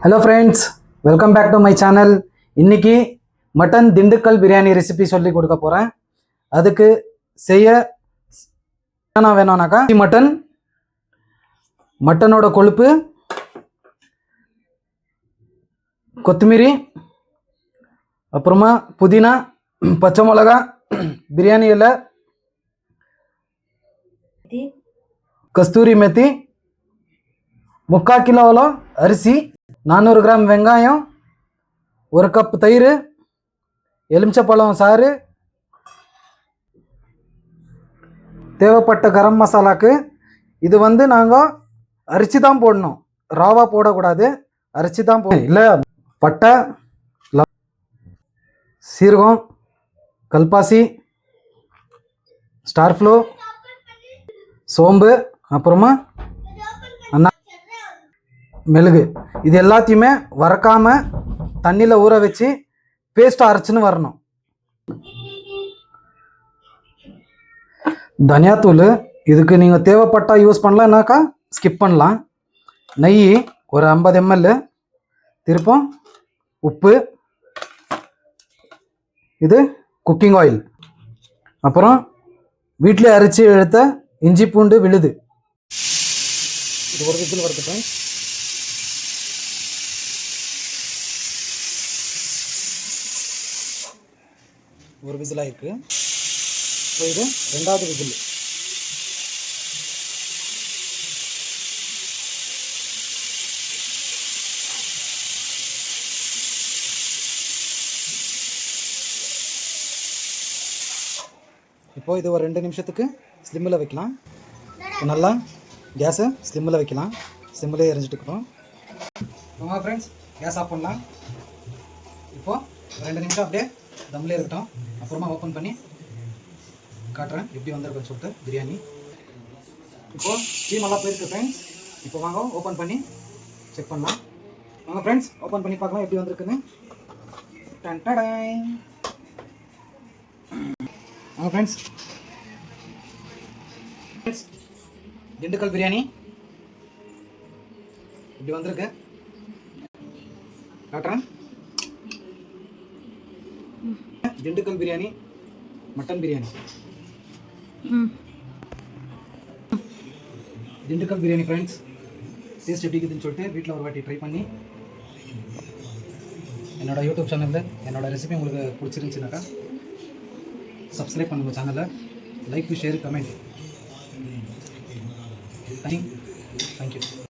Hello friends, welcome back to my channel. இன்றைக்கி mutton Dindigul biryani recipe சொல்லி கொடுக்க போகிறேன். அதுக்கு செய்ய என்ன வேணும்னாக்கா மட்டனோட கொழுப்பு, கொத்தமல்லி, அப்புறமா புதினா, பச்சை மிளகா, பிரியாணி இலை, கஸ்தூரி மெத்தி, 3/4 கிலோ அரிசி, 400 கிராம் வெங்காயம், 1 கப் தயிர், எலுமிச்சப்பழம் சாறு, தேவைப்பட்ட கரம் மசாலாக்கு. இது நாங்கள் அரிசி தான் போடணும், ராவா போடக்கூடாது, அரிசி தான் போடணும். இல்லை பட்டை, சீரகம், கல்பாசி, ஸ்டார் ஃப்ளோ, சோம்பு, அப்புறமா மெழுகு, இது எல்லாத்தையுமே வறக்காமல் தண்ணியில் ஊற வச்சு பேஸ்ட்டாக அரைச்சின்னு வரணும். தனியாத்தூள் இதுக்கு நீங்கள் தேவைப்பட்டால் யூஸ் பண்ணலாம்னாக்கா ஸ்கிப் பண்ணலாம். நெய் ஒரு 50 ml, திருப்பம் உப்பு, இது குக்கிங் ஆயில், அப்புறம் வீட்டிலே அரைச்சி எடுத்த இஞ்சி பூண்டு விழுது. இது ஒரு விசில் வரட்டும். ஒரு விசிலாக இருக்குது. ஸோ இது 2வது விசில். இப்போது இது ஒரு 2 நிமிஷத்துக்கு ஸ்லிம்மில் வைக்கலாம். நல்லா கேஸை ஸ்லிம்மில் வைக்கலாம். ஸ்லிம்மில் எரிஞ்சிட்டு இருக்கோம். வாங்க ஃப்ரெண்ட்ஸ், கேஸ் ஆஃப் பண்ணலாம். இப்போது 2 நிமிஷம் அப்படியே தம்மில் இருக்கட்டும். அப்புறமா ஓப்பன் பண்ணி காட்டுறேன் எப்படி வந்திருக்குன்னு சொல்லிட்டு பிரியாணி. இப்போது ஸ்டீம் எல்லாம் போயிருக்கு ஃப்ரெண்ட்ஸ். இப்போ வாங்க ஓப்பன் பண்ணி செக் பண்ணலாம். வாங்க ஃப்ரெண்ட்ஸ், ஓப்பன் பண்ணி பார்க்கலாம் எப்படி வந்திருக்குன்னு. வாங்க ஃப்ரெண்ட்ஸ், திண்டுக்கல் பிரியாணி இப்படி வந்திருக்கு, காட்டுறேன். Dindigul biryani, mutton biryani, Dindigul biryani friends. Taste எப்படி இருக்குதுன்னு சொல்லிட்டு வீட்டில் ஒரு வாட்டி ட்ரை பண்ணி என்னோடய யூடியூப் சேனலில் என்னோடய ரெசிபி உங்களுக்கு பிடிச்சிருந்துச்சுனாக்கா சப்ஸ்கிரைப் பண்ணுங்கள் சேனலை. Like, share, comment. தேங்க்யூ.